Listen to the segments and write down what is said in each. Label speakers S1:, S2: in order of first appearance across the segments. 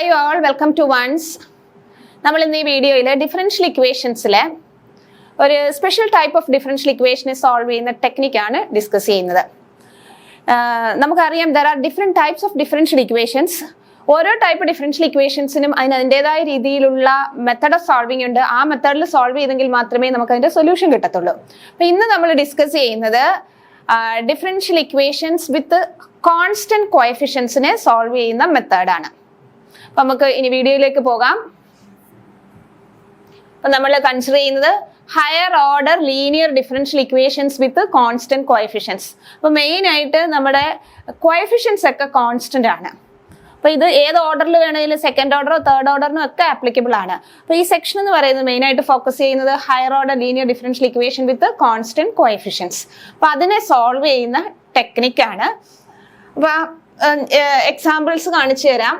S1: Hi all, welcome to once. നമ്മൾ ഇന്ന് ഈ വീഡിയോയിൽ ഡിഫറൻഷ്യൽ ഇക്വേഷൻസിലെ ഒരു സ്പെഷ്യൽ ടൈപ്പ് ഓഫ് ഡിഫറൻഷ്യൽ ഇക്വേഷനെ സോൾവ് ചെയ്യുന്ന ടെക്നിക്കാണ് ഡിസ്കസ് ചെയ്യുന്നത്. നമുക്കറിയാം there are different types of differential equations. ഓരോ ടൈപ്പ് ഡിഫറൻഷ്യൽ ഇക്വേഷൻസിനും അതിൻ്റെതായ രീതിയിലുള്ള മെത്തഡ് ഓഫ് സോൾവിംഗ് ഉണ്ട്. ആ മെത്തേഡിൽ സോൾവ് ചെയ്തെങ്കിൽ മാത്രമേ നമുക്ക് അതിന്റെ സൊല്യൂഷൻ കിട്ടത്തുള്ളൂ. അപ്പോൾ ഇന്ന് നമ്മൾ ഡിസ്കസ് ചെയ്യുന്നത് ഡിഫറൻഷ്യൽ ഇക്വേഷൻസ് വിത്ത് കോൺസ്റ്റന്റ് കോഎഫിഷ്യൻസിനെ സോൾവ് ചെയ്യുന്ന മെത്തേഡാണ്. അപ്പൊ നമുക്ക് ഇനി വീഡിയോയിലേക്ക് പോകാം. അപ്പൊ നമ്മൾ കൺസിഡർ ചെയ്യുന്നത് higher order linear differential equations with constant coefficients. അപ്പൊ മെയിൻ ആയിട്ട് നമ്മുടെ കോഎഫിഷ്യൻസ് ഒക്കെ കോൺസ്റ്റന്റ് ആണ്. അപ്പൊ ഇത് ഏത് ഓർഡറിൽ വേണമെങ്കിലും സെക്കൻഡ് ഓർഡറോ തേർഡ് ഓർഡറിനോ ഒക്കെ ആപ്ലിക്കബിൾ ആണ്. അപ്പൊ ഈ സെക്ഷൻ എന്ന് പറയുന്നത് മെയിൻ ആയിട്ട് ഫോക്കസ് ചെയ്യുന്നത് higher order linear differential equation വിത്ത് കോൺസ്റ്റന്റ് കോഎഫിഷ്യൻസ്. അപ്പൊ അതിനെ സോൾവ് ചെയ്യുന്ന ടെക്നിക്കാണ്. അപ്പൊ എക്സാമ്പിൾസ് കാണിച്ചു തരാം.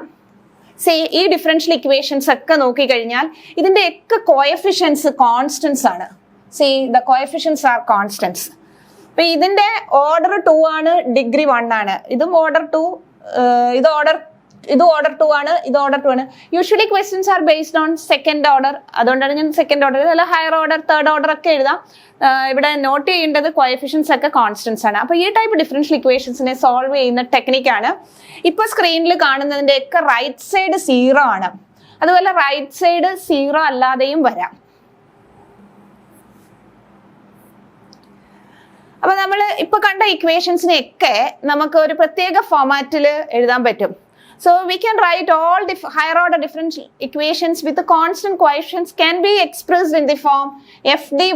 S1: ഈ ഡിഫറൻഷ്യൽ ഇക്വേഷൻസ് ഒക്കെ നോക്കിക്കഴിഞ്ഞാൽ ഇതിന്റെ ഒക്കെ കോഎഫിഷ്യൻസ് കോൺസ്റ്റൻസ് ആണ്. The coefficients are constants. അപ്പൊ ഇതിന്റെ ഓർഡർ 2 ആണ്, ഡിഗ്രി 1 ആണ്. ഇതും ഓർഡർ 2, ഇത് ഓർഡർ 2 ആണ്, ഇത് ഓർഡർ 2 ആണ്. Usually questions are based on second order. അതുകൊണ്ടാണ് ഞാൻ സെക്കൻഡ് ഓർഡർ, അല്ല ഹയർ ഓർഡർ തേർഡ് ഓർഡർ ഒക്കെ എഴുതാം. ഇവിടെ നോട്ട് ചെയ്യേണ്ടത് കോഎഫിഷ്യൻസ് ഒക്കെ കോൺസ്റ്റൻസ് ആണ്. അപ്പൊ ഈ ടൈപ്പ് ഡിഫറൻഷ്യൽ ഇക്വേഷൻസിനെ സോൾവ് ചെയ്യുന്ന ടെക്നിക്കാണ്. ഇപ്പൊ സ്ക്രീനിൽ കാണുന്നതിന്റെ ഒക്കെ റൈറ്റ് സൈഡ് 0 ആണ്. അതുപോലെ റൈറ്റ് സൈഡ് 0 അല്ലാതെയും വരാം. അപ്പൊ നമ്മൾ ഇപ്പൊ കണ്ട ഇക്വേഷൻസിനെയൊക്കെ നമുക്ക് ഒരു പ്രത്യേക ഫോമാറ്റിൽ എഴുതാൻ പറ്റും. So we can write all higher order differential equations with the constant coefficients can be expressed in the form f dy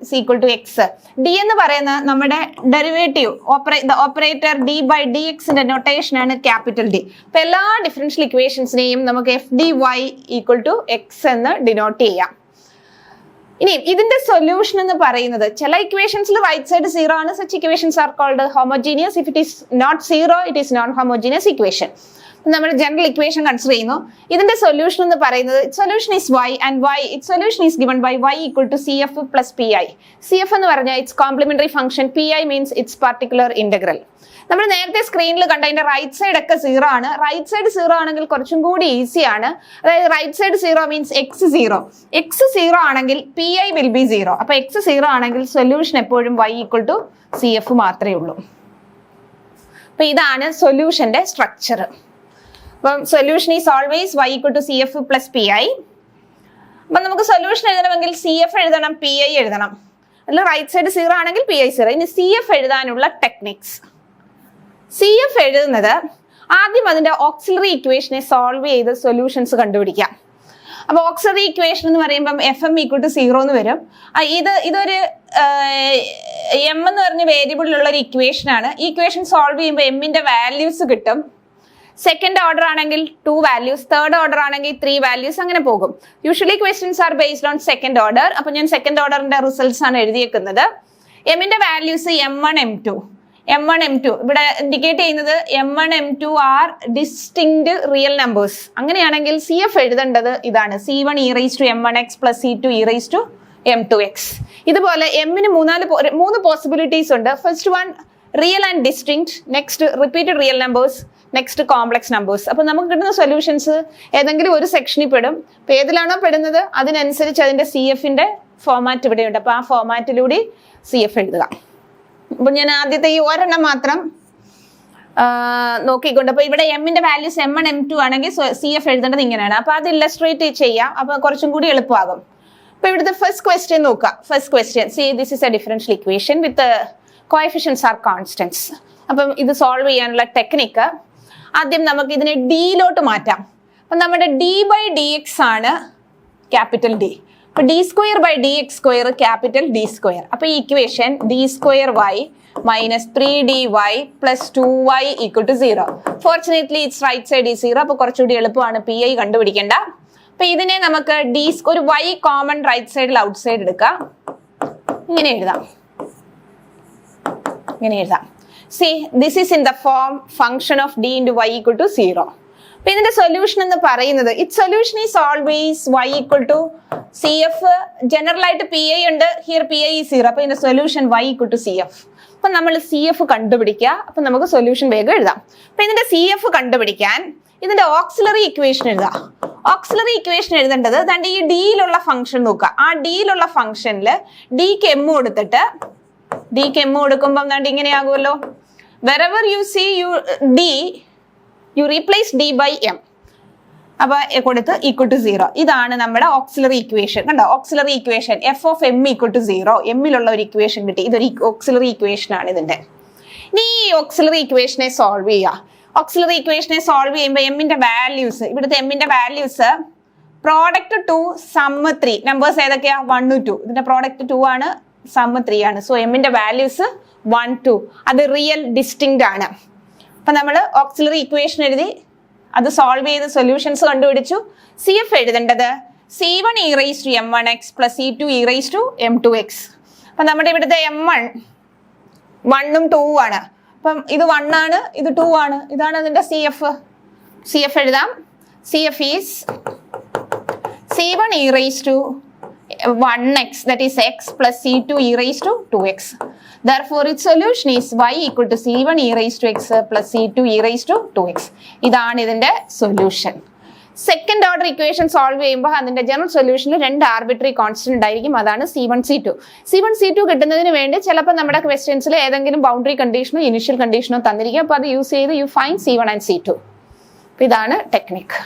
S1: is equal to x. d എന്ന് പറയുന്ന നമ്മുടെ derivative the operator d by dx ന്റെ notation ആണ് capital D. അപ്പോൾ എല്ലാ differential ഇക്വേഷൻസിനെയും നമുക്ക് f dy equal to x എന്ന് denote ചെയ്യാം. ഇനി ഇതിന്റെ സൊല്യൂഷൻ എന്ന് പറയുന്നത് ചില ഇക്വേഷൻസിൽ റൈറ്റ് സൈഡ് 0 ആണ്. such equations are called homogeneous. if it is not 0 it is non homogeneous equation. നമ്മൾ ജനറൽ ഇക്വേഷൻ കൺസിഡർ ചെയ്യുന്നു. ഇതിന്റെ സൊല്യൂഷൻ എന്ന് പറയുന്നത് solution is y and its solution is given by y equal to cf plus pi. cf എന്ന് പറഞ്ഞാൽ it's complementary function, pi means it's particular integral. നമ്മൾ നേരത്തെ സ്ക്രീനിൽ കണ്ട അതിന്റെ റൈറ്റ് സൈഡ് ഒക്കെ 0 ആണ്. റൈറ്റ് സൈഡ് 0 ആണെങ്കിൽ കുറച്ചും കൂടി ഈസി ആണ്. അതായത് റൈറ്റ് സൈഡ് 0 മീൻസ് x 0 ആണെങ്കിൽ pi വിൽ ബി 0. അപ്പൊ x 0 ആണെങ്കിൽ സൊല്യൂഷൻ എപ്പോഴും y equal to cf മാത്രമേ ഉള്ളൂ. അപ്പൊ ഇതാണ് സൊല്യൂഷന്റെ സ്ട്രക്ചർ. അപ്പം solution is always y equal to cf plus pi. അപ്പം നമുക്ക് സൊല്യൂഷൻ എഴുതണമെങ്കിൽ cf എഴുതണം, pi എഴുതണം. അല്ല റൈറ്റ് സൈഡ് 0 ആണെങ്കിൽ pi 0. ഇനി cf എഴുതാനുള്ള ടെക്നിക്സ്. cf എഴുതുന്നത് ആദ്യം അതിന്റെ ഓക്സിലറി ഇക്വേഷനെ സോൾവ് ചെയ്ത് സൊല്യൂഷൻസ് കണ്ടുപിടിക്കാം. അപ്പൊ ഓക്സിലറി ഇക്വേഷൻ എന്ന് പറയുമ്പോൾ fm equal to 0 എന്ന് വരും. ഇതൊരു m എന്ന് പറഞ്ഞ വേരിയബിളിലുള്ള ഒരു ഇക്വേഷൻ ആണ്. ഈ ഇക്വേഷൻ സോൾവ് ചെയ്യുമ്പോൾ എമ്മിന്റെ വാല്യൂസ് കിട്ടും. സെക്കൻഡ് ഓർഡർ ആണെങ്കിൽ 2 വാല്യൂസ്, തേർഡ് ഓർഡർ ആണെങ്കിൽ 3 വാല്യൂസ്, അങ്ങനെ പോകും. Usually questions are based on second order. അപ്പൊ ഞാൻ സെക്കൻഡ് ഓർഡറിന്റെ റിസൾട്ട്സ് ആണ് എഴുതിയേക്കുന്നത്. എമ്മിന്റെ വാല്യൂസ് m1 m2 ഇവിടെ ഇൻഡിക്കേറ്റ് ചെയ്യുന്നത് m1 m2 are distinct real numbers. അങ്ങനെയാണെങ്കിൽ cf എഴുതേണ്ടത് ഇതാണ്, c1 e raised to m1x plus c2 e raised to m2x. ഇതുപോലെ എമ്മിന് 3 പോസിബിലിറ്റീസ് ഉണ്ട്. First one real and distinct, next repeated real numbers, next complex numbers. അപ്പൊ നമുക്ക് കിട്ടുന്ന solutions ഏതെങ്കിലും ഒരു സെക്ഷനിൽ പെടും. അപ്പൊ ഏതിലാണോ പെടുന്നത് അതിനനുസരിച്ച് അതിന്റെ CFന്റെ ഫോമാറ്റ് ഇവിടെയുണ്ട്. അപ്പൊ ആ ഫോമാറ്റിലൂടെ CF എഴുതുക. അപ്പൊ ഞാൻ ആദ്യത്തെ ഈ ഒരെണ്ണം മാത്രം നോക്കിക്കൊണ്ട്, അപ്പൊ ഇവിടെ എമ്മിന്റെ വാല്യൂസ് m1 m2 ആണെങ്കിൽ CF എഴുതേണ്ടത് ഇങ്ങനെയാണ്. അപ്പൊ അത് ഇല്ലസ്ട്രേറ്റ് ചെയ്യാം. അപ്പൊ കുറച്ചും കൂടി എളുപ്പമാകും. അപ്പൊ ഇവിടുത്തെ ഫസ്റ്റ് ക്വസ്റ്റ്യൻ നോക്കാം. First question, this is a differential equation with coefficients are constants. അപ്പം ഇത് സോൾവ് ചെയ്യാനുള്ള ടെക്നിക്ക് ആദ്യം നമുക്ക് ഇതിനെ ഡിയിലോട്ട് മാറ്റാം. അപ്പം നമ്മുടെ d by dx ആണ് ക്യാപിറ്റൽ D. അപ്പൊ d² by dx square capital D square. അപ്പൊ ഈ equation d²y minus 3dy plus 2y equal to 0. Fortunately it's right side is 0. അപ്പൊ കുറച്ചുകൂടി എളുപ്പമാണ് pi കണ്ടുപിടിക്കേണ്ട. അപ്പൊ ഇതിനെ നമുക്ക് ഒരു y കോമൺ റൈറ്റ് സൈഡിൽ ഔട്ട് സൈഡ് എടുക്കാം. ഇങ്ങനെ എഴുതാം. See, this is in the form function of d into y equal to 0. അപ്പൊ ഇതിന്റെ സൊല്യൂഷൻ എന്ന് പറയുന്നത് its solution is always y equal to cf. General ആയിട്ട് pi ഉണ്ട്, ഹിയർ pi is 0. അപ്പൊ ഇതിന്റെ solution y equal to cf. അപ്പൊ നമ്മൾ CF കണ്ടുപിടിക്കുക. അപ്പൊ നമുക്ക് സൊല്യൂഷൻ വേഗം എഴുതാം. അപ്പൊ ഇതിന്റെ CF കണ്ടുപിടിക്കാൻ ഇതിന്റെ ഓക്സിലറി ഇക്വേഷൻ എഴുതുക. ഓക്സിലറി ഇക്വേഷൻ എഴുതേണ്ടത് ദാണ്ട് ഈ ഡിയിലുള്ള ഫംഗ്ഷൻ നോക്കുക. ആ ഡിയിലുള്ള ഫംഗ്ഷനിൽ ഡിക്ക് എം കൊടുത്തിട്ട് ഡിക്ക് എം കൊടുക്കുമ്പോൾ ദാണ്ട് ഇങ്ങനെയാകുമല്ലോ. wherever you see d you replace d by m. അപ്പൊ കൊടുത്ത് ഈക്വൽ ടു 0. ഇതാണ് നമ്മുടെ ഓക്സിലറി ഇക്വേഷൻ. കണ്ടോ, auxiliary equation F of M equal to 0. എമ്മിലുള്ള ഒരു ഇക്വേഷൻ കിട്ടി. ഇതൊരു ഓക്സിലറി ഇക്വേഷൻ ആണ് ഇതിന്റെ. ഇനി ഈ ഓക്സിലറി ഇക്വേഷനെ സോൾവ് ചെയ്യുക. ഓക്സിലറി ഇക്വേഷനെ സോൾവ് ചെയ്യുമ്പോൾ എമ്മിന്റെ വാല്യൂസ്, ഇവിടുത്തെ എമ്മിന്റെ വാല്യൂസ് പ്രോഡക്റ്റ് 2 സമ്മ് 3. നമ്പേഴ്സ് ഏതൊക്കെയാ? 1 2. ഇതിന്റെ പ്രോഡക്റ്റ് 2 ആണ്, സമ്മ് 3 ആണ്. സോ എമ്മിന്റെ വാല്യൂസ് 1 2. അത് റിയൽ ഡിസ്റ്റിങ്ക്റ്റ് ആണ്. അപ്പൊ നമ്മൾ ഓക്സിലറി ഇക്വേഷൻ എഴുതി, അത് സോൾവ് ചെയ്ത് സൊല്യൂഷൻസ് കണ്ടുപിടിച്ചു. സി എഫ് എഴുതേണ്ടത് C1 e raised to m1x plus C2 e raised to m2x. അപ്പൊ നമ്മുടെ ഇവിടുത്തെ m1 1 ഉം 2 ആണ്. അപ്പം ഇത് 1 ആണ്, ഇത് 2 ആണ്. ഇതാണ് അതിന്റെ സി എഫ് എഴുതാം. C F is C1 e raised to 1x, that is x, plus C2 e raised to 2x. Therefore, its solution is y equal to C1 e raised to x plus C2 e raised to 2x. ഇതാണ് ഇതിന്റെ solution. Second order equation solve ചെയ്യുമ്പോൾ അതിന്റെ general സൊല്യൂഷനിൽ 2 arbitrary constant ഉണ്ടായിരിക്കും. അതാണ് C1 C2. C1 C2 കിട്ടുന്നതിന് വേണ്ടി ചിലപ്പോൾ നമ്മുടെ ക്വസ്റ്റ്യൻസിൽ ഏതെങ്കിലും ബൗണ്ടറി കണ്ടീഷനോ ഇനിഷ്യൽ കണ്ടീഷനോ തന്നിരിക്കും. അപ്പോൾ അത് യൂസ് ചെയ്ത് you find C1 and C2. അപ്പോൾ ഇതാണ് ടെക്നിക്.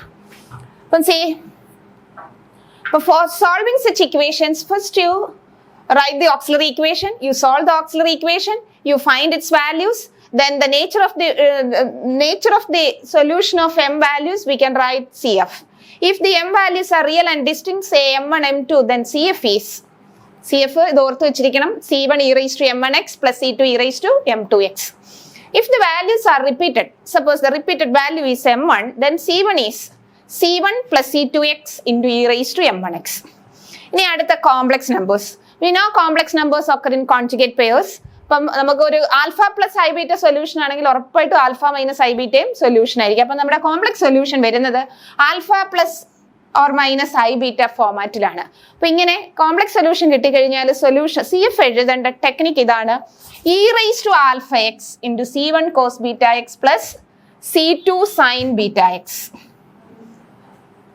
S1: അപ്പം But for solving such equations, first you write the auxiliary equation, you solve the auxiliary equation, you find its values, then the nature of the solution of m values we can write CF. If the m values are real and distinct, say m1 m2, then CF is ഇത് ഓർത്ത് വെച്ചിരിക്കണം. C1 e raised to m1x plus C2 e raised to m2x. If the values are repeated, suppose the repeated value is m1, then C1 is C1 plus C2x into e raised to m1x. ഇനി അടുത്ത complex numbers. We know complex numbers occur in conjugate pairs. അപ്പം നമുക്ക് ഒരു alpha plus I beta solution ആണെങ്കിൽ ഉറപ്പായിട്ടും alpha minus I ബീറ്റയും solution ആയിരിക്കും. അപ്പം നമ്മുടെ കോംപ്ലക്സ് സൊല്യൂഷൻ വരുന്നത് alpha plus or minus I beta ഫോമാറ്റിലാണ്. അപ്പൊ ഇങ്ങനെ കോംപ്ലക്സ് സൊല്യൂഷൻ കിട്ടിക്കഴിഞ്ഞാൽ സൊല്യൂഷൻ സി എഫ് എഴുതേണ്ട ടെക്നിക് ഇതാണ്. E raise to alpha X into C1 cos beta X plus C2 sine beta X.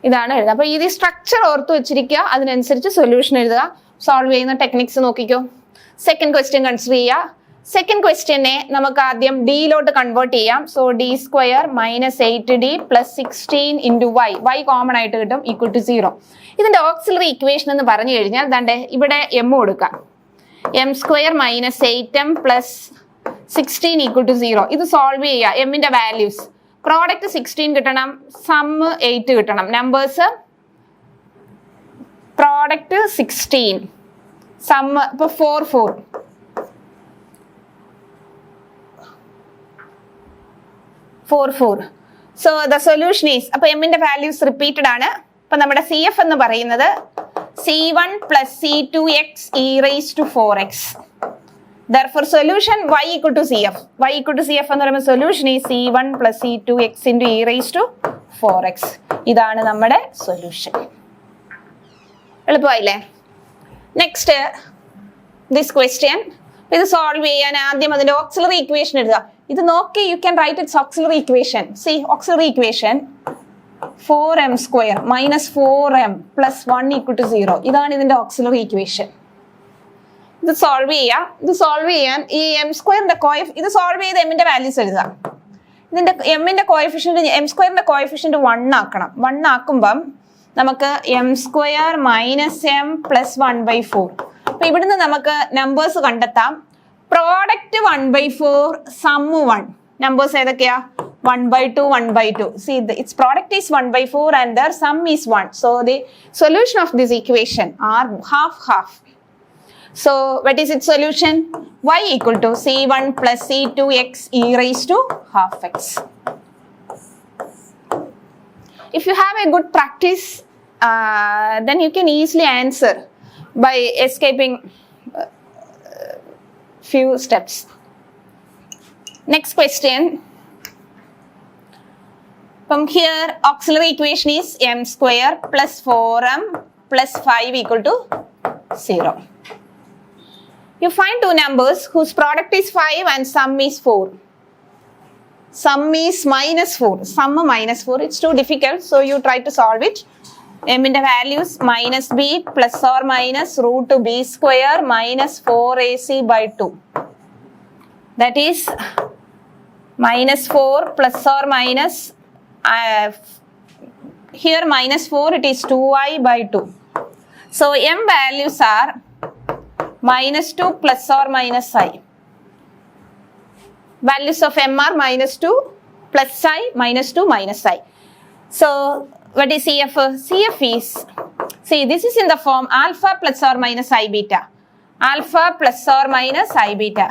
S1: ഇതാണ് എഴുതുക. അപ്പൊ ഇത് സ്ട്രക്ചർ ഓർത്ത് വെച്ചിരിക്കുക, അതിനനുസരിച്ച് സൊല്യൂഷൻ എഴുതുക. സോൾവ് ചെയ്യുന്ന ടെക്നിക്സ് നോക്കിക്കോ. സെക്കൻഡ് ക്വസ്റ്റ്യൻ കൺസിഡർ ചെയ്യുക. സെക്കൻഡ് ക്വസ്റ്റ്യനെ നമുക്ക് ആദ്യം ഡിയിലോട്ട് കൺവേർട്ട് ചെയ്യാം. So d² minus 8d plus 16 into y common ആയിട്ട് കിട്ടും ഈക്വൽ ടു 0. ഇതിന്റെ ഓക്സിലറി ഇക്വേഷൻ എന്ന് പറഞ്ഞു കഴിഞ്ഞാൽ ദാണ്ടെ ഇവിടെ m കൊടുക്കാം. m² minus 8m plus 16 equal to 0. ഇത് സോൾവ് ചെയ്യുക. എമ്മിന്റെ വാല്യൂസ് പ്രോഡക്റ്റ് 16 കിട്ടണം, സമ്മ് 8 കിട്ടണം. നമ്പേഴ്സ് പ്രോഡക്റ്റ് 16, സമ്മ് ഇപ്പൊ 4 4. സോ ദ സൊല്യൂഷൻ ഈസ്, അപ്പൊ എമ്മിന്റെ വാല്യൂസ് റിപ്പീറ്റഡ് ആണ്. അപ്പൊ നമ്മുടെ സി എഫ് എന്ന് പറയുന്നത് C1 plus C2x e raised to 4x. Therefore, solution y equal to CF. Y equal to CF എന്ന് പറയുമ്പോൾ solution is C1 plus C2x into e raised to 4x. ഇതാണ് നമ്മുടെ solution. എളുപ്പമായില്ലേ? Next this question. ഇത് solve ചെയ്യാൻ ആദ്യം അതിന്റെ auxiliary equation എഴുതുക. ഇത് നോക്കി you can write its auxiliary equation. See auxiliary equation 4m² minus 4m plus 1 equal to 0. ഇതാണ് ഇതിന്റെ ഓക്സിലറി ഇക്വേഷൻ. ഇത് സോൾവ് ചെയ്യാം. ഇത് സോൾവ് ചെയ്യാൻ ഈ m² ഇത് സോൾവ് ചെയ്ത് എമ്മിന്റെ വാല്യൂസ് എഴുതുക. ഇതിന്റെ എമ്മിന്റെ കോഎഫിഷ്യന്റ് m² കോഎഫിഷ്യന്റ് 1 ആക്കണം. 1 ആക്കുമ്പം നമുക്ക് m² മൈനസ് m പ്ലസ് 1/4. അപ്പൊ ഇവിടുന്ന് നമുക്ക് നമ്പേഴ്സ് കണ്ടെത്താം. Product 1/4, sum 1. നമ്പേഴ്സ് ഏതൊക്കെയാ? 1/2, 1/2. See, its product is 1/4 and their sum is 1. So the solution of this equation are half. So what is its solution? Y equal to C1 plus C2x e raised to half x. If you have a good practice, then you can easily answer by escaping few steps. Next question. From here, auxiliary equation is m² plus 4m plus 5 equal to 0. You find two numbers whose product is 5 and sum is 4. Sum is -4. Sum -4. It's too difficult, so you try to solve it. M in the values -b plus or minus root b square minus 4ac by 2. That is -4 plus or minus, here -4, it is 2i by 2. So m values are -2 plus or minus I. Values of m are -2 plus I, -2 minus I. So what is CF? CF is, see, this is in the form alpha plus or minus I beta. Alpha plus or minus I beta.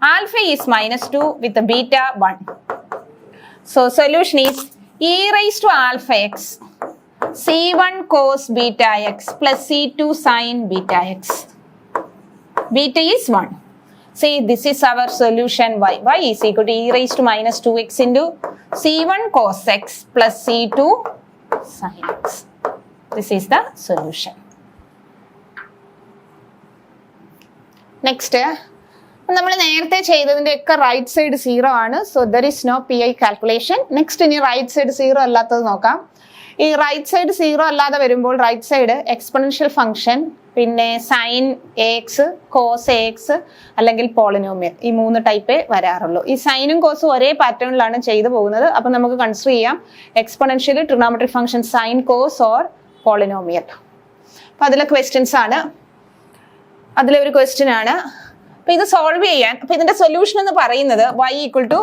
S1: Alpha is -2 with the beta 1. So solution is e raised to alpha x c1 cos beta x plus c2 sin beta x. Beta is 1. See, this is our solution y. Y is equal to e raised to -2x into c1 cos x plus c2 sin x. This is the solution. Next, നമ്മൾ നേരത്തെ ചെയ്തതിന്റെ ഒക്കെ right side 0 ആണ്. So there is no PI calculation. Next ഇനി right side 0 അല്ലാത്തത് നോക്കാം. ഈ right side 0 അല്ലാതെ വരുമ്പോൾ റൈറ്റ് സൈഡ് എക്സ്പൊണൻഷ്യൽ ഫംഗ്ഷൻ, പിന്നെ സൈൻ AX, കോസ് AX അല്ലെങ്കിൽ പോളിനോമിയൽ, ഈ 3 ടൈപ്പേ വരാറുള്ളൂ. ഈ സൈനും കോസും ഒരേ പാറ്റേണിലാണ് ചെയ്തു പോകുന്നത്. അപ്പം നമുക്ക് കൺസിഡർ ചെയ്യാം exponential, trigonometric function, sine, cos or polynomial. അപ്പം അതിലെ ക്വസ്റ്റ്യൻസ് ആണ്. അതിലൊരു ക്വസ്റ്റ്യൻ ആണ്. അപ്പം ഇത് സോൾവ് ചെയ്യാൻ, അപ്പം ഇതിന്റെ സൊല്യൂഷൻ എന്ന് പറയുന്നത് y equal to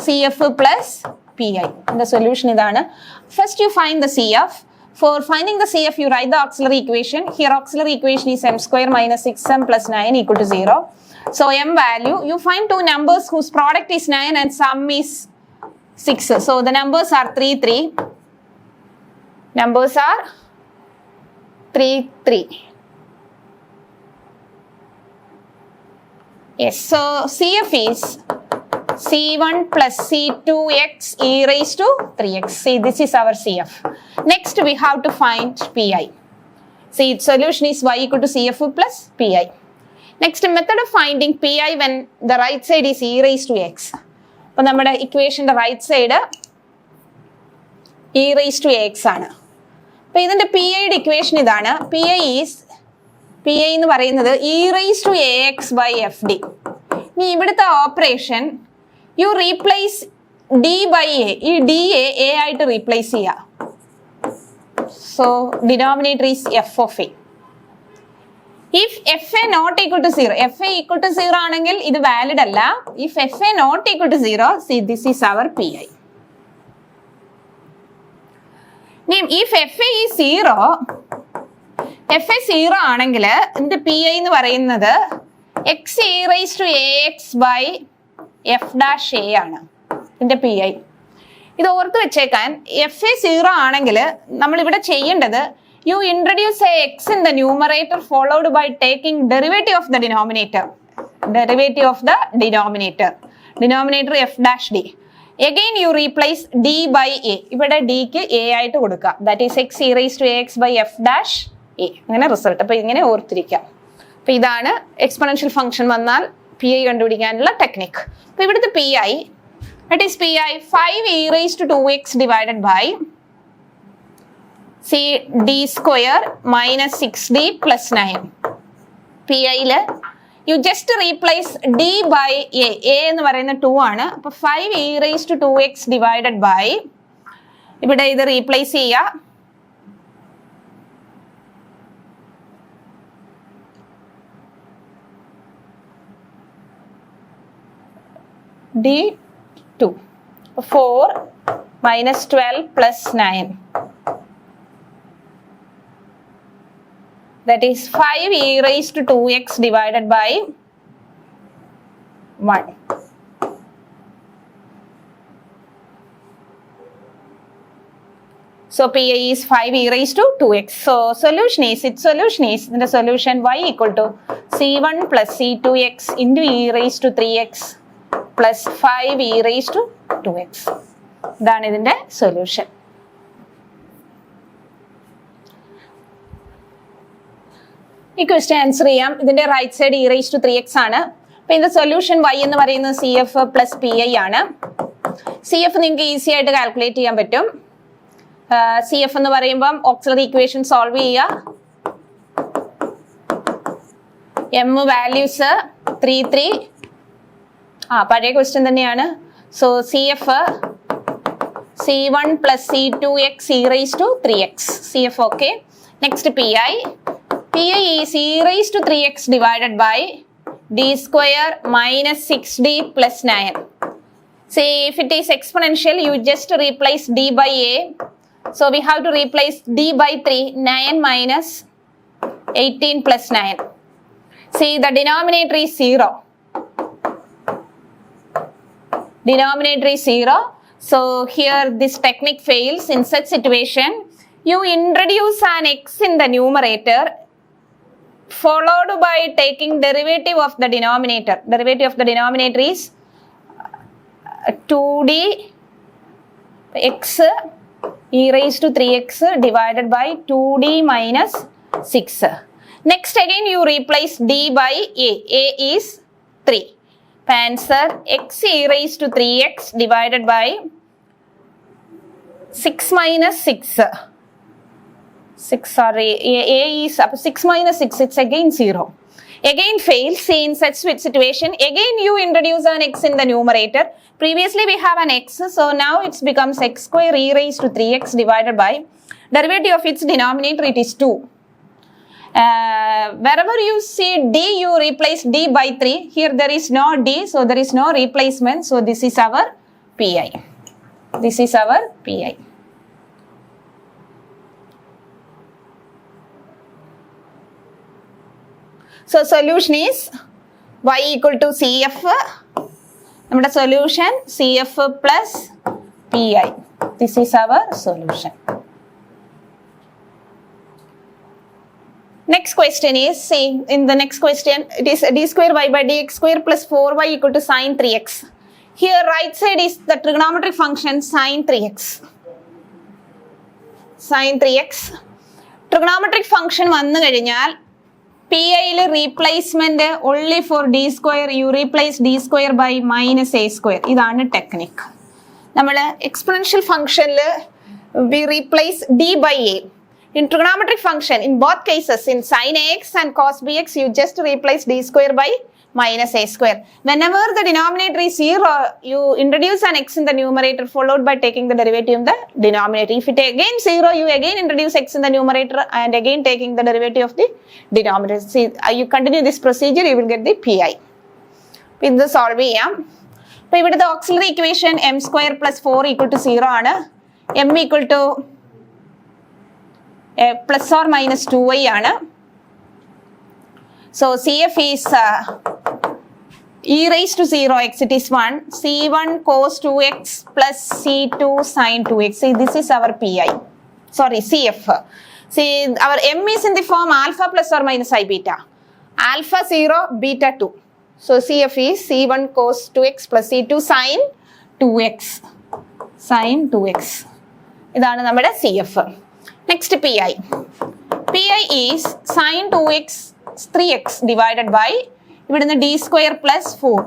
S1: CF plus PI. ഇതിന്റെ സൊല്യൂഷൻ ഇതാണ്. First you find the CF. For finding the CF, you write the auxiliary equation. Here auxiliary equation is m square minus 6m plus 9 equal to 0. So m value, you find two numbers whose product is 9 and sum is 6. So the numbers are 3, 3. Numbers are 3, 3. Yes, so CF is C1 plus C2x e raised to 3x. See, this is our CF. Next, we have to find PI. See, its solution is y equal to CF plus PI. Next, method of finding PI when the right side is e raised to x. അപ്പോൾ നമ്മുടെ ഇക്വേഷൻ്റെ right side e raised to x ആണ്. അപ്പോൾ ഇതിൻ്റെ PIയുടെ equation ഇതാണ്. PI എന്ന് പറയുന്നത് e raised to ax by fd. ഇനി ഇവിടുത്തെ operation you replace D by A. ഈ ഡി എ ആയിട്ട് റീപ്ലേസ് ചെയ്യുക. So denominator is F of A. If F A not equal to 0, F A equal to 0 ആണെങ്കിൽ ഇത് valid അല്ല. If F A not equal to 0, see this is our PI. If F A is 0, F A 0 ആണെങ്കിൽ ഇതിന്റെ PI എന്ന് പറയുന്നത് x e raised to ax by f dash a ആണ് ഇതിന്റെ PI. ഇത് ഓർത്ത് വെച്ചേക്കാൻ. എഫ് എ 0 ആണെങ്കിൽ നമ്മൾ ഇവിടെ ചെയ്യേണ്ടത്, you introduce a X in the numerator followed by taking derivative of the denominator. Denominator F dash D. Again you replace d by a. ഇവിടെ ഡിക്ക് a ആയിട്ട് കൊടുക്കുക. That is x e raised to ax by f dash a. അങ്ങനെ result. അപ്പോൾ ഇങ്ങനെ ഓർത്തിരിക്കാം. അപ്പോൾ ഇതാണ് exponential function വന്നാൽ PI കണ്ടുപിടിക്കാനുള്ള ടെക്നിക്. അപ്പോൾ ഇവിടുത്തെ PI, that is PI 5 e raised to 2x divided by c d square minus 6d plus 9. PIയിൽ you just replace d by a. A എന്ന് പറയുന്ന 2 ആണ്. അപ്പോൾ 5 e raised to 2x divided by, ഇവിടെ ഇത് replace ചെയ്യുക. d2. 4 minus 12 plus 9. That is 5 e raised to 2x divided by 1. So PI is 5 e raised to 2x. So its solution is the solution y equal to c1 plus c2x into e raised to 3x plus 5 e raised to 2x. ഇതാണ് ഇതിന്റെ solution. ഈ question answer ചെയ്യാം. ഇതിന്റെ right side e raised to 3x ആണ്. അപ്പൊ ഇതിന്റെ solution y എന്ന് പറയുന്നത് CF plus PI ആണ്. സി എഫ് നിങ്ങൾക്ക് ഈസി ആയിട്ട് കാൽക്കുലേറ്റ് ചെയ്യാൻ പറ്റും. സി എഫ് എന്ന് പറയുമ്പം ഓക്സിലറി ഇക്വേഷൻ സോൾവ് ചെയ്യുക. M values 3 3. പഴയ ക്വസ്റ്റ്യൻ തന്നെയാണ്. So C F C1 plus C2x e raised to 3x. CF okay. Next PI. PI is e raised to 3x divided by d square minus 6d plus 9. See, if it is exponential, you just replace d by a. So we have to replace d by 3, 9 minus 18 plus 9. See, the denominator is 0. Denominator is 0. So here this technique fails. In such situation, you introduce an x in the numerator followed by taking derivative of the denominator. Derivative of the denominator is 2d x e raised to 3x divided by 2d minus 6. Next again you replace d by a. A is 3. Answer x e raised to 3x divided by 6 minus 6. 6 sorry, a is 6 minus 6, it's again 0. Again fails. See, in such situation, again you introduce an x in the numerator. Previously we have an x, so now it becomes x square e raised to 3x divided by derivative of its denominator, it is 2. Wherever you see d, you replace d by 3. Here there is no d, so there is no replacement. So this is our PI. This is our PI. So solution is y equal to CF. Our solution CF plus PI. This is our solution. Next question is, see, in the next question, it is d square y by dx square plus 4y equal to sine 3x. Here right side is the trigonometric function sine 3x. Sine 3x. Trigonometric function vannu kazhinjal PI le replacement only for d square, you replace d square by minus a square. Idana technique. Nammal exponential function le we replace d by a. In trigonometric function, in both cases, in sin ax and cos bx, you just replace d square by minus a square. Whenever the denominator is 0, you introduce an x in the numerator followed by taking the derivative in the denominator. If it again 0, you again introduce x in the numerator and again taking the derivative of the denominator. See, you continue this procedure, you will get the PI. With the solve ചെയ്യാം. അപ്പോൾ ഇവിടെ the auxiliary equation m square plus 4 equal to 0 ആണ്. m equal to plus or minus 2y ആണ്. So CF is e raised to 0x, it is 1. C1 cos 2x plus C2 sin 2x. See, this is our PI. Sorry, CF. See, our m is in the form alpha plus or minus I beta. Alpha 0, beta 2. So CF is C1 cos 2x plus C2 sin 2x. Sin 2x. ഇതാണ് നമ്മുടെ CF. Next PI. PI is sin 2x 3x divided by d square plus 4.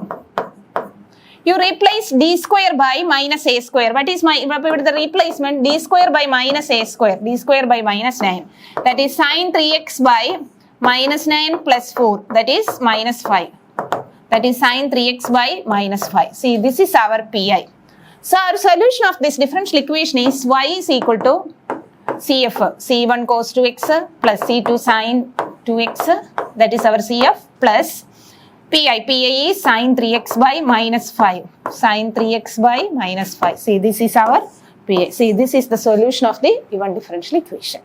S1: You replace d square by minus a square. What is the replacement? D square by minus a square. D square by minus 9. That is sin 3x by minus 9 plus 4. That is minus 5. That is sin 3x by minus 5. See, this is our PI. So our solution of this differential equation is y is equal to CF, C1 cos 2x plus C2 sin 2x, that is our CF, plus PI. PI is sin 3x by minus 5. Sin 3x by minus 5. See, this is our PI. See, this is the solution of the given differential equation.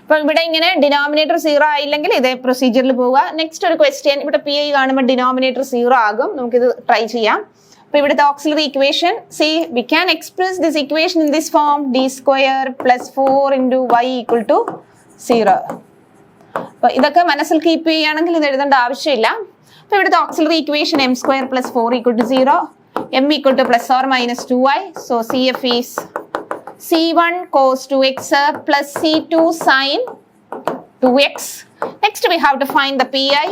S1: അപ്പോൾ ഇവിടെ ഇങ്ങനെ denominator 0 ആയില്ലെങ്കിൽ ഇതേ പ്രൊസീജിയറിൽ പോവുക. Next ഒരു question, ഇവിടെ PI കാണുമ്പോൾ denominator 0 ആകും. നമുക്കിത് ട്രൈ ചെയ്യാം. അപ്പോൾ ഇവിടുത്തെ auxiliary equation, see we can express this equation in this form d square plus 4 into y equal to 0. അപ്പോൾ ഇതൊക്കെ മനസ്സിൽ കീപ്പ് ചെയ്യുകയാണെങ്കിൽ ഇത് എഴുതേണ്ട ആവശ്യമില്ല. അപ്പോൾ ഇവിടുത്തെ auxiliary equation m square plus 4 equal to 0, m equal to plus or minus 2y. So CF is C1 cos 2x plus C2 sin 2x. Next we have to find the PI.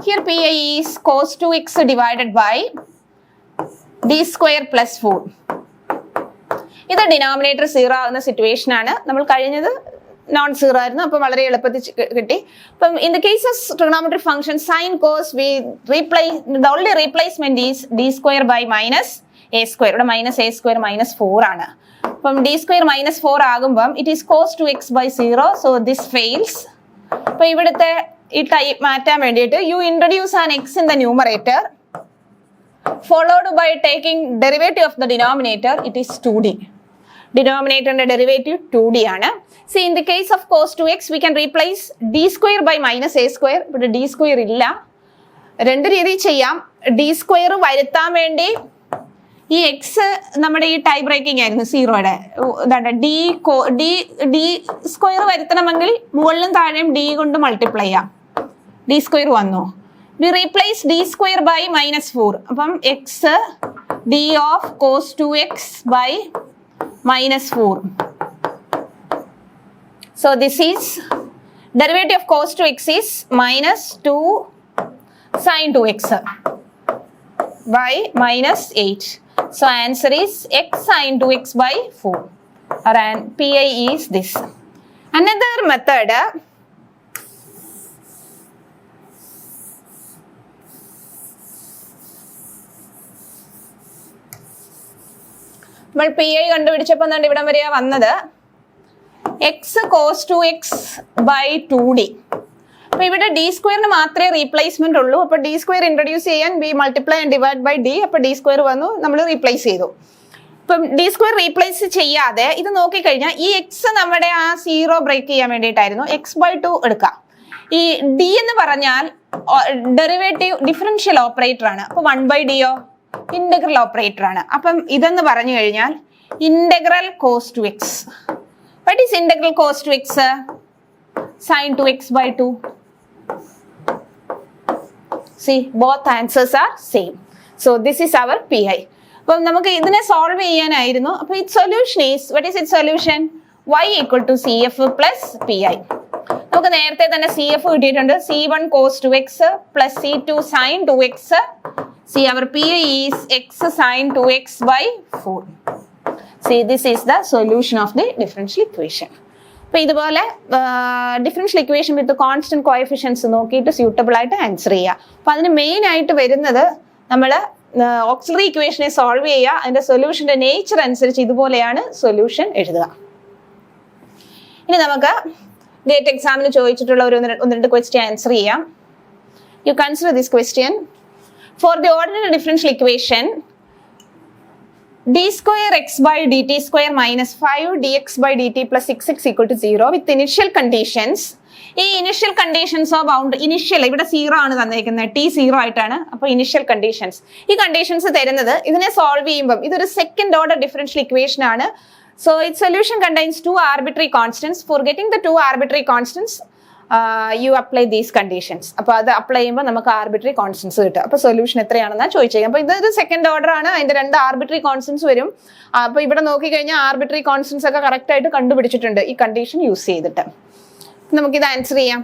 S1: Here PI is cos 2x divided by d square plus 4. ഇത് denominator 0 ആകുന്ന situation ആണ്. നമ്മൾ കഴിഞ്ഞത് non zero ആയിരുന്നു, അപ്പം വളരെ എളുപ്പത്തിൽ കിട്ടി. അപ്പം in the case of trigonometric function sine cos we the only replacement is d square by minus a square. ഇവിടെ മൈനസ് a സ്ക്വയർ മൈനസ് 4 ആണ്. അപ്പം d സ്ക്വയർ മൈനസ് 4 ആകുമ്പം it is cos 2x by 0. So this fails. അപ്പൊ ഇവിടുത്തെ ഈ type മാറ്റാൻ വേണ്ടിയിട്ട് you introduce an x in the numerator followed by taking derivative of the denominator. It is 2d. Denominator and derivative 2d ആണ്. See, in the case of cos 2x we can replace d square by minus a square. But d square ഇല്ല. രണ്ട് രീതി ചെയ്യാം. d square വരുത്താൻ വേണ്ടി ഈ x നമ്മുടെ ഈ ടൈ ബ്രേക്കിംഗ് ആയിരുന്നു സീറോയുടെ. d സ്ക്വയർ വരുത്തണമെങ്കിൽ മുകളിലും താഴെയും d കൊണ്ട് മൾട്ടിപ്ലൈ ചെയ്യാം. d സ്ക്വയർ വന്നു. We replace d square by minus 4. അപ്പം x d of cos 2x by minus 4. So this is derivative of cos 2x is minus 2 sin 2x by minus 8. So answer is x sin 2x by 4. And PI is this. Another method. നമ്മൾ P I കണ്ടുപിടിച്ചപ്പോൾ എന്താണ് ഇവിടം വരെയാ വന്നത്? X cos 2x by 2d. അപ്പൊ ഇവിടെ d സ്ക്വയറിന് മാത്രമേ റീപ്ലേസ്മെന്റ് ഉള്ളൂ. അപ്പൊ d സ്ക്വയർ ഇൻട്രൊഡ്യൂസ് ചെയ്യാൻ be multiply and divide by d. അപ്പൊ d സ്ക്വയർ വന്നു, നമ്മൾ റീപ്ലേസ് ചെയ്തു. ഇപ്പം d സ്ക്വയർ റീപ്ലേസ് ചെയ്യാതെ ഇത് നോക്കിക്കഴിഞ്ഞാൽ ഈ എക്സ് നമ്മുടെ ആ സീറോ ബ്രേക്ക് ചെയ്യാൻ വേണ്ടിയിട്ടായിരുന്നു x ബൈ 2 എടുക്കാം. ഈ d എന്ന് പറഞ്ഞാൽ ഡെറിവേറ്റീവ് ഡിഫറൻഷ്യൽ ഓപ്പറേറ്റർ ആണ്. അപ്പൊ 1 ബൈ ഡിയോ ഇന്റഗ്രൽ ഓപ്പറേറ്റർ ആണ്. അപ്പം ഇതെന്ന് പറഞ്ഞു കഴിഞ്ഞാൽ integral cos 2x. What is integral cos 2x? sin 2x by 2. See, both answers are same. So this is our PI. അപ്പം നമുക്ക് ഇതിനെ സോൾവ് ചെയ്യാനായിരുന്നു. അപ്പൊ its solution is, what is its solution? y equal to cf plus pi. നമുക്ക് നേരത്തെ തന്നെ cf കിട്ടിയിട്ടുണ്ട്. c1 cos 2x plus c2 sin 2x. See, our PI is x sin 2x by 4. See, this is the solution of the differential equation. അപ്പൊ ഇതുപോലെ differential equation വിത്ത് constant coefficients നോക്കിയിട്ട് suitable ആയിട്ട് answer ചെയ്യുക. അപ്പൊ അതിന് main ആയിട്ട് വരുന്നത് നമ്മൾ ഓക്സിലറി ഇക്വേഷനെ സോൾവ് ചെയ്യുക. അതിന്റെ സൊല്യൂഷന്റെ നേച്ചർ അനുസരിച്ച് ഇതുപോലെയാണ് സൊല്യൂഷൻ എഴുതുക. ഇനി നമുക്ക് ഗേറ്റ് എക്സാമിന് ചോദിച്ചിട്ടുള്ള ഒന്ന് രണ്ട് ക്വസ്റ്റ്യൻ ആൻസർ ചെയ്യാം. U consider this question. For the ordinary differential equation, d square x by dt square minus 5 dx by dt plus 6x equal to 0 with initial conditions. ഈ initial conditions of bound initial ഇവിടെ 0 ആണ് തന്നിരിക്കുന്നത്, t 0 ആയിട്ടാണ്. അപ്പൊ initial conditions, ഈ conditions തരുന്നത് ഇതിനെ solve ചെയ്യുമ്പോൾ ഇതൊരു സെക്കൻഡ് ഓർഡർ ഡിഫറൻഷ്യൽ ഇക്വേഷൻ ആണ്. So it solution contains 2 arbitrary constants. For getting the 2 arbitrary constants U apply these conditions. അപ്പൊ അത് അപ്ലൈ ചെയ്യുമ്പോൾ നമുക്ക് ആർബിട്രറി കോൺസ്റ്റൻസ് കിട്ടും. അപ്പൊ സൊല്യൂഷൻ എത്രയാണെന്നാണ് ചോദിച്ചത്. അപ്പൊ ഇതൊരു സെക്കൻഡ് ഓർഡർ ആണ്, അതിന്റെ 2 ആർബിട്രറി കോൺസ്റ്റൻസ് വരും. അപ്പൊ ഇവിടെ നോക്കിക്കഴിഞ്ഞാൽ ആർബിട്രറി കോൺസ്റ്റൻസ് ഒക്കെ കറക്റ്റ് ആയിട്ട് കണ്ടുപിടിച്ചിട്ടുണ്ട് ഈ കണ്ടീഷൻ യൂസ് ചെയ്തിട്ട്. നമുക്കിത് ആൻസർ ചെയ്യാം.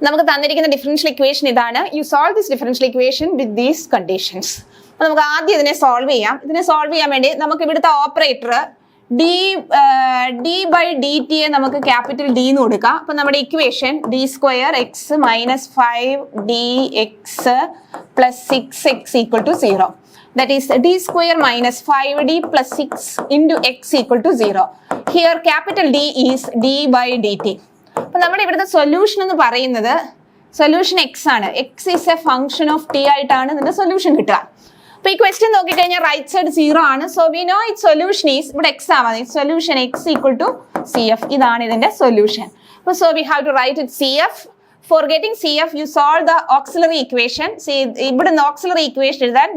S1: നമുക്ക് തന്നിരിക്കുന്ന ഡിഫറൻഷ്യൽ ഇക്വേഷൻ ഇതാണ്. You solve this differential equation with these conditions. അപ്പൊ നമുക്ക് ആദ്യം ഇതിനെ സോൾവ് ചെയ്യാം. ഇതിനെ സോൾവ് ചെയ്യാൻ വേണ്ടി നമുക്ക് ഇവിടുത്തെ ഓപ്പറേറ്റർ d by dt നമുക്ക് ക്യാപിറ്റൽ d എന്ന് കൊടുക്കാം. അപ്പൊ നമ്മുടെ equation d square X minus 5 dx plus 6x equal to 0. That is d square minus 5d plus 6 into x equal to 0. Here capital d is d by dt. അപ്പൊ നമ്മുടെ ഇവിടുത്തെ solution എന്ന് പറയുന്നത് solution x ആണ്. x is a function of t ആയിട്ടാണ് ഇതിന്റെ solution കിട്ടുക. അപ്പൊ ഈ ക്വസ്റ്റ്യൻ നോക്കിക്കഴിഞ്ഞാൽ റൈറ്റ് സൈഡ് 0 ആണ്. So we know it solution is ഇവിടെ x ആവാം. Solution x equal to CF. ഇതാണ് ഇതിന്റെ സൊല്യൂഷൻ. അപ്പൊ so we have to write it CF. For getting CF, you solve the auxiliary equation. See, ഇവിടെ auxiliary equation എഴുതാൻ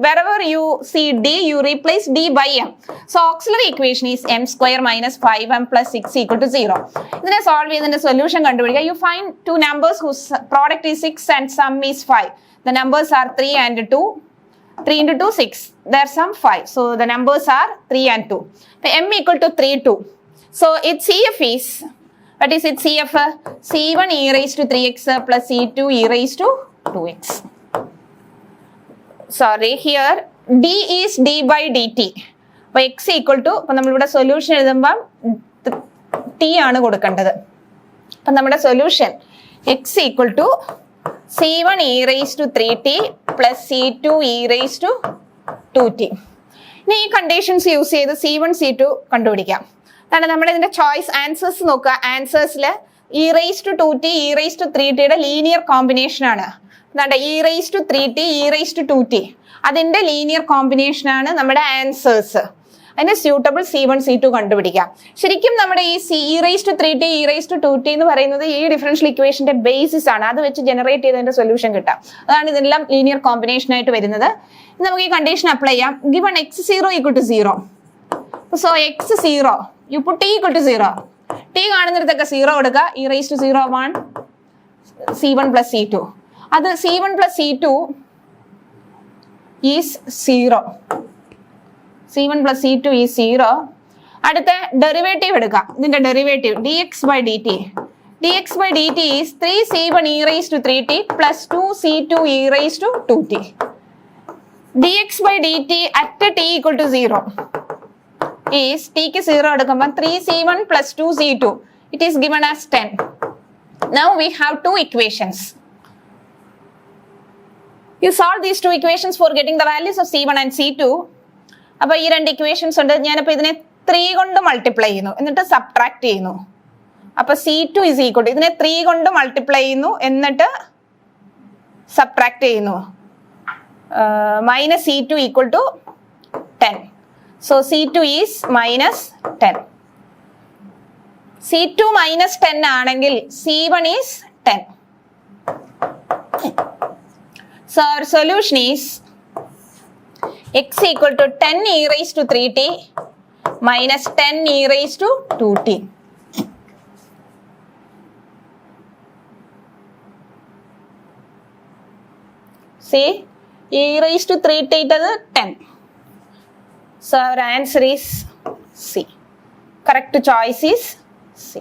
S1: wherever you see d, you replace d by m. So auxiliary equation is m square minus 5m plus 6 equal to 0. ഇതിനെ solve ചെയ്തതിന്റെ solution കണ്ടുപിടിക്കുക. You find two numbers whose product is 6 and sum is 5. The numbers are 3 and 2. 3 into 2, 6. Their sum 5. So the numbers are 3 and 2. The m equal to 3, 2. So its CF is, what is its CF? C1 e raised to 3x plus C2 e raised to 2x. sorry, here d is d by dt. അപ്പോൾ x equal to, അപ്പം നമ്മളിവിടെ solution എഴുതുമ്പം t ആണ് കൊടുക്കേണ്ടത്. അപ്പം നമ്മുടെ solution x equal to c1 e raised to 3t plus c2 e raised to 2t. ഇനി ഈ കണ്ടീഷൻസ് യൂസ് ചെയ്ത് c1 c2 കണ്ടുപിടിക്കാം. കാരണം നമ്മൾ ഇതിന്റെ ചോയ്സ് ആൻസേഴ്സ് നോക്കുക. ആൻസേഴ്സിൽ e raised to 2t e raised to 3tയുടെ ലീനിയർ കോമ്പിനേഷൻ ആണ്. എന്താണ് e raised to 3t e raised to 2t, അതിന്റെ ലീനിയർ കോമ്പിനേഷൻ ആണ് നമ്മുടെ ആൻസേഴ്സ്. അതിന് സ്യൂട്ടബിൾ c1 c2 കണ്ടുപിടിക്കാം. ശരിക്കും നമ്മുടെ ഈ e raised to 3t e raised to 2t എന്ന് പറയുന്നത് ഈ ഡിഫറൻഷ്യൽ ഇക്വേഷന്റെ ബേസിസ് ആണ്. അത് വെച്ച് ജനറേറ്റ് ചെയ്തതിന്റെ സൊല്യൂഷൻ കിട്ടാം. അതാണ് ഇതെല്ലാം ലീനിയർ കോമ്പിനേഷൻ ആയിട്ട് വരുന്നത്. നമുക്ക് ഈ കണ്ടീഷൻ അപ്ലൈ ചെയ്യാം. Given x0 equal to 0. So x0 you put t equal to 0. t കാണുന്നിടത്തൊക്കെ 0 കൊടുക്കുക. e raised to 0 1 c1 plus c2. അത് c1 plus c2 is 0. c1 plus c2 is 0. അടുത്ത ഡെറിവേറ്റീവ് എടുക്കാം. ഇതിന്റെ derivative dx by dt. dx by dt is 3c1 e raised to 3t plus 2c2 e raised to 2t. dx by dt at t equal to 0 is t ക്ക് 0 എടുക്കുമ്പോൾ 3c1 plus 2c2. It is given as 10. Now we have two equations. You solve these two equations for getting the values of c1 and c2. അപ്പോൾ ഈ രണ്ട് equations ഉണ്ട്. ഞാനിപ്പോൾ ഇതിനെ 3 കൊണ്ട് multiply ചെയ്യുന്നു, എന്നിട്ട് സബ്ട്രാക്ട് ചെയ്യുന്നു. അപ്പോൾ c2 is equal to, ഇതിനെ 3 കൊണ്ട് മൾട്ടിപ്ലൈ ചെയ്യുന്നു എന്നിട്ട് സബ്ട്രാക്ട് ചെയ്യുന്നു. Minus c2 equal to 10. So c2 is minus 10. c2 minus 10 ആണെങ്കിൽ c1 is 10. So our solution is x equal to 10 e raised to 3t minus 10 e raised to 2t. See, e raised to 3t is 10. So our answer is C. Correct choice is C.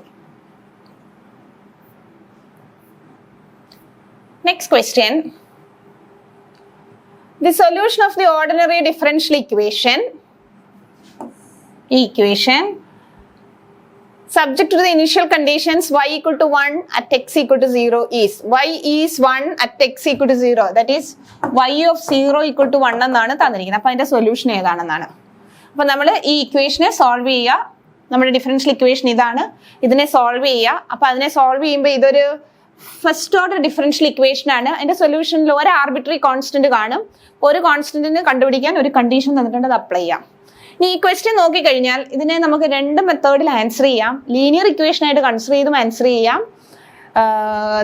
S1: Next question. The solution of the ordinary differential equation subject to the initial conditions y equal to 1 at x equal to 0 is y is 1 at x equal to 0, that is y of 0 equal to 1 എന്നാണ് തന്നിരിക്കുന്നത്. അപ്പോൾ അതിന്റെ solution ഏതാണെന്നാണ്. അപ്പോൾ നമ്മൾ ഈ ഇക്വേഷനെ solve ചെയ്യുക. നമ്മുടെ differential equation ഇതാണ്, ഇതിനെ സോൾവ് ചെയ്യുക. അപ്പോൾ അതിനെ സോൾവ് ചെയ്യുമ്പോൾ ഇതൊരു ഫസ്റ്റ് ഓർഡർ ഡിഫറൻഷ്യൽ ഇക്വേഷൻ ആണ്. അതിന്റെ സൊല്യൂഷനിൽ ഒരു ആർബിട്രറി കോൺസ്റ്റന്റ് കാണും. ഒരു കോൺസ്റ്റന്റിന് കണ്ടുപിടിക്കാൻ ഒരു കണ്ടീഷൻ തന്നിട്ടുണ്ട്, അത് അപ്ലൈ ചെയ്യാം. ഇനി ഈ ക്വസ്റ്റ്യൻ നോക്കിക്കഴിഞ്ഞാൽ ഇതിനെ നമുക്ക് രണ്ട് മെത്തേഡിൽ ആൻസർ ചെയ്യാം. ലീനിയർ ഇക്വേഷൻ ആയിട്ട് കൺസിഡർ ചെയ്തും ആൻസർ ചെയ്യാം,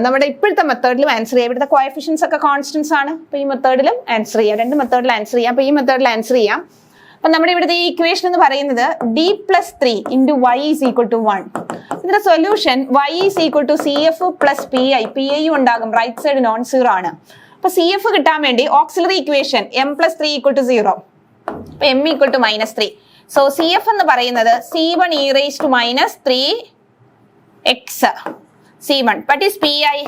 S1: നമ്മുടെ ഇപ്പോഴത്തെ മെത്തേഡിലും ആൻസർ ചെയ്യാം. ഇവിടുത്തെ കോഎഫിഷ്യൻസ് ഒക്കെ കോൺസ്റ്റൻസ് ആണ്. അപ്പോൾ ഈ മെത്തേഡിലും ആൻസർ ചെയ്യാം, രണ്ട് മെത്തേഡിൽ ആൻസർ ചെയ്യാം. അപ്പോൾ ഈ മെത്തേഡിൽ ആൻസർ ചെയ്യാം. അപ്പം നമ്മുടെ ഇവിടുത്തെ ഈ ഇക്വേഷൻ എന്ന് പറയുന്നത് d+3 into y is equal to 1. ഇതിന്റെ solution y is equal to CF plus PI ഉണ്ടാകും. റൈറ്റ് സൈഡ് നോൺ സീറോ ആണ്. അപ്പൊ CF കിട്ടാൻ വേണ്ടി auxiliary equation m+3 equal to 0. അപ്പൊ m equal to -3. So CF എന്ന് പറയുന്നത് c1 e raised to -3x c1. What is PI?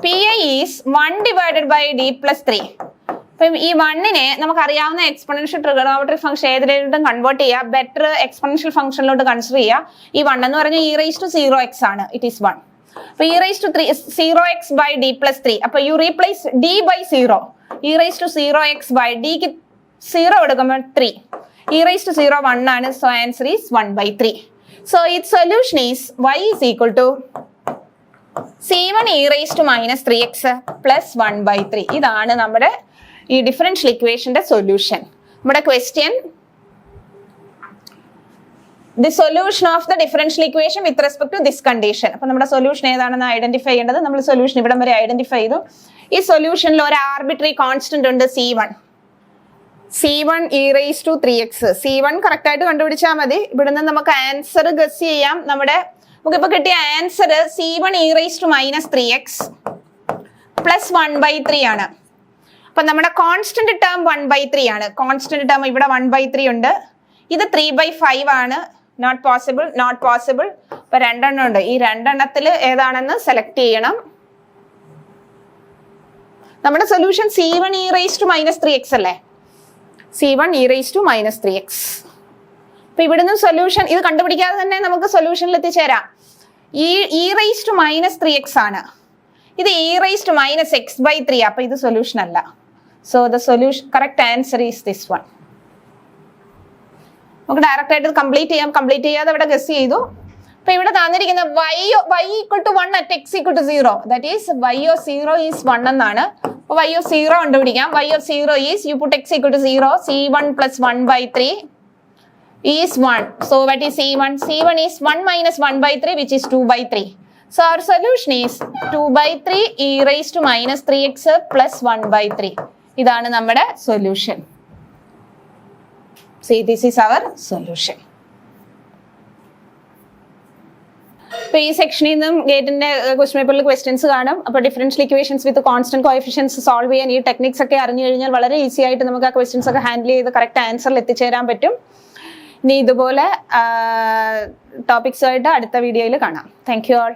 S1: PI is 1 divided by d+3. അപ്പം ഈ 1നെ നമുക്കറിയാവുന്ന എക്സ്പോണൻഷ്യൽ ട്രിഗണോമെട്രി ഫംഗ്ഷൻ ഏതിലോട്ടും കൺവേർട്ട് ചെയ്യുക, ബെറ്റർ എക്സ്പോണൻഷ്യൽ ഫംഗ്ഷനിലോട്ട് കൺസിഡർ ചെയ്യുക. ഈ 1 എന്ന് പറഞ്ഞാൽ e raised to 0x ആണ്. It is 1. അപ്പൊ e raised to 0x by d+3. അപ്പൊ U replace d by 0. e raised to 0x by d ക്ക് 0 എടുക്കുമ്പോൾ 3. e raised to 0 1 ആണ്. So answer is 1/3. So it solution is y is equal to c1 e raised to -3x plus 1/3. ഇതാണ് നമ്മുടെ ഈ differential ഇക്വേഷന്റെ solution. നമ്മുടെ question, the solution of the differential equation with respect to this condition. അപ്പൊ നമ്മുടെ solution ഏതാണെന്ന് identify ചെയ്യേണ്ടത്. നമ്മൾ സൊല്യൂഷൻ ഇവിടം വരെ ഐഡന്റിഫൈ ചെയ്തു. ഈ സൊല്യൂഷനിൽ ഒരു ആർബിട്രറി കോൺസ്റ്റന്റ് ഉണ്ട് c1 e raised to 3x. c1 correct ആയിട്ട് കണ്ടുപിടിച്ചാൽ മതി. ഇവിടുന്ന് നമുക്ക് ആൻസർ ഗസ് ചെയ്യാം. നമുക്കിപ്പോ കിട്ടിയ answer c1 e raised to -3x plus 1/3 ആണ്. അപ്പൊ നമ്മുടെ കോൺസ്റ്റന്റ് ടേം 1/3 ആണ്. കോൺസ്റ്റന്റ് ടേം ഇവിടെ 1/3 ഉണ്ട്. ഇത് 3/5 ആണ്. Not possible. ഇപ്പൊ രണ്ടെണ്ണം ഉണ്ട്. ഈ രണ്ടെണ്ണത്തിൽ ഏതാണെന്ന് സെലക്ട് ചെയ്യണം. നമ്മുടെ solution C1 e raised to -3x അല്ലേ? C1 e raised to -3x. അപ്പൊ ഇവിടുന്ന് സൊല്യൂഷൻ ഇത് കണ്ടുപിടിക്കാതെ തന്നെ നമുക്ക് സൊല്യൂഷനിൽ എത്തിച്ചേരാം. e raised to -3x ആണ്. ഇത് e raised to -x/3. അപ്പൊ ഇത് സൊല്യൂഷൻ അല്ല. So the solution correct answer is this one. നമുക്ക് ഡയറക്റ്റ് ആയിട്ട് കംപ്ലീറ്റ് ചെയ്യാം. കംപ്ലീറ്റ് ചെയ്യാതെ ഇവിടെ ഗസ് ചെയ്തു. അപ്പൊ ഇവിടെ തന്നിരിക്കുന്ന y equal to 1 at x equal to 0. That is y of 0 is 1 എന്നാണ്. അപ്പൊ y of 0 കണ്ടുപിടിക്കാം. y of 0 is you put x equal to 0. C1 plus 1/3 is 1. So what is C1? C1 is 1 minus 1/3 which is 2/3. So our solution is 2/3 e raised to -3x plus 1/3. ഇതാണ് നമ്മുടെ solution. See, this is our solution. അപ്പോൾ ഈ സെക്ഷനിൽ നിന്നും ഗേറ്റിന്റെ question പേപ്പറിൽ questions കാണും. അപ്പോൾ differential equations with constant coefficients solve ചെയ്യാൻ ഈ ടെക്നിക്സ് ഒക്കെ അറിഞ്ഞു കഴിഞ്ഞാൽ വളരെ ഈസി ആയിട്ട് നമുക്ക് ആ ക്വസ്റ്റ്യൻസ് ഒക്കെ ഹാൻഡിൽ ചെയ്ത് കറക്റ്റ് ആൻസറിൽ എത്തിച്ചേരാൻ പറ്റും. ഇനി ഇതുപോലെ ടോപ്പിക്സുമായിട്ട് അടുത്ത വീഡിയോയിൽ കാണാം. Thank you all.